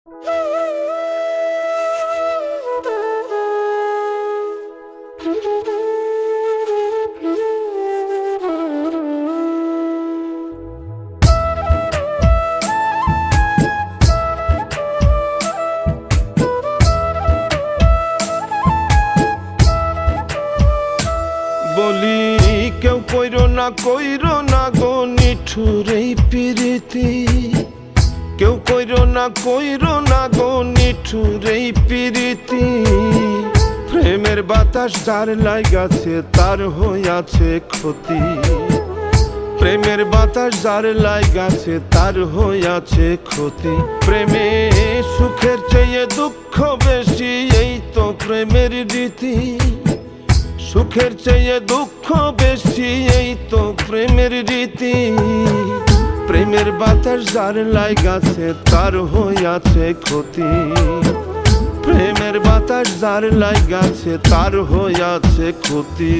বলি কেউ কইরো না গো নিঠুর এই পিরিতি, কেউ কইরো না গো নিঠুর এই পিরিতি। প্রেমের বাতাস যার লাগাছে তার হইয়াছে ক্ষতি, প্রেমের বাতাস যার লাগাছে তার হইয়াছে ক্ষতি। প্রেমে সুখের চেয়ে দুঃখ বেশি, এই তো প্রেমের রীতি। সুখের চেয়ে দুঃখ বেশি, এই তো প্রেমের রীতি। প্রেমের বাতাস যার লাগাছে তার হইয়াছে ক্ষতি, প্রেমের বাতাস যার লাগাছে তার হইয়াছে ক্ষতি।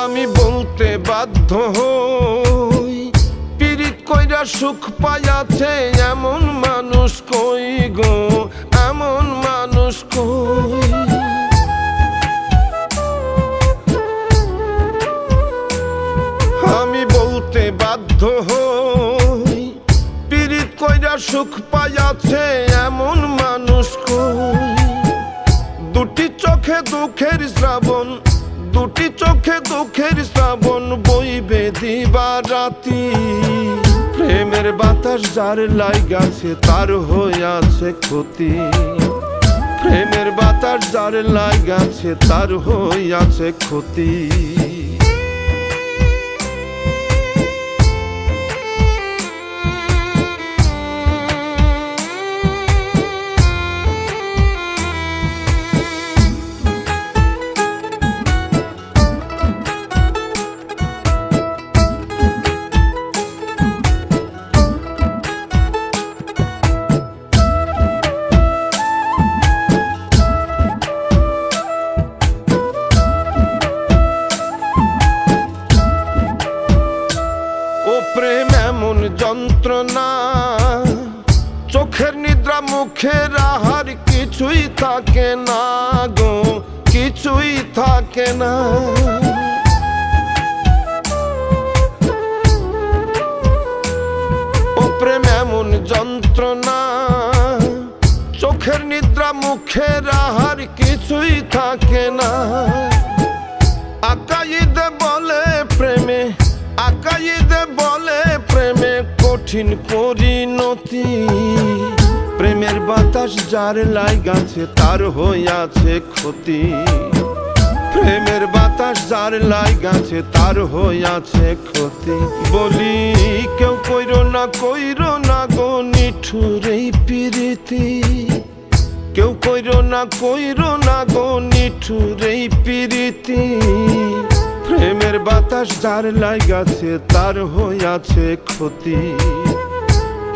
আমি বলতে বাধ্য হই, পীড়িত কইরা সুখ পাইয়াছে এমন মানুষ কই গো, এমন মানুষ কই। আমি বলতে বাধ্য হই, পীড়িত কইরা সুখ পাইয়াছে এমন মানুষ কই। দুটি চোখে দুঃখের শ্রাবণ, দুটি চোখে দুঃখের শ্রাবণ বইবে দিবারাতি। প্রেমের বাতাস যার লাগাছে তার হইয়াছে ক্ষতি, প্রেমের বাতাস যার লাগাছে তার হইয়াছে ক্ষতি। প্রেম এমন যন্ত্রণা, চোখের নিদ্রা মুখের আহার কিছুই থাকে না গো, কিছুই থাকে না। ও প্রেম এমন যন্ত্রণা, চোখের নিদ্রা মুখের আহার কিছুই থাকে না। আকাইদে বলে প্রেমে, আকাইদে বলে প্রেমে কঠিন পরিণতি। প্রেমের বাতাস যার লাগাছে তার হইয়াছে ক্ষতি, প্রেমের বাতাস যার লাগাছে তার হইয়াছে ক্ষতি। বলি কেউ কইরো না গো নিঠুর এই পিরিতি, কেউ কইরো না গো নিঠুর এই পিরিতি। প্রেমের বাতাস যার লাগাছে তার হইয়াছে ক্ষতি,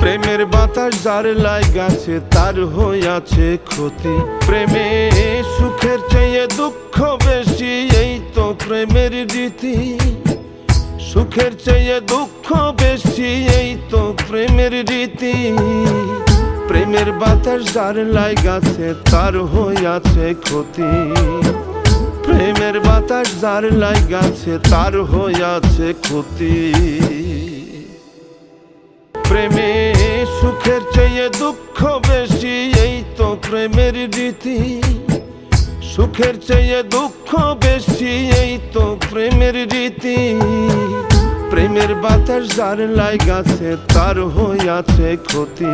প্রেমের বাতাস যার লাগাছে তার হইয়াছে ক্ষতি। প্রেমে সুখের চেয়ে দুঃখ বেশি, এই তো প্রেমের রীতি। সুখের চেয়ে দুঃখ বেশি, এই তো প্রেমের রীতি। প্রেমের বাতাস যার লাগাছে তার হইয়াছে ক্ষতি, প্রেমের বাতাস যার লাগাছে তার হইয়াছে ক্ষতি। প্রেমে সুখের চেয়ে দুঃখ বেশি, এই তো প্রেমের রীতি। সুখের চেয়ে দুঃখ বেশি, এই তো প্রেমের রীতি। প্রেমের বাতাস যার লাগাছে তার হইয়াছে ক্ষতি।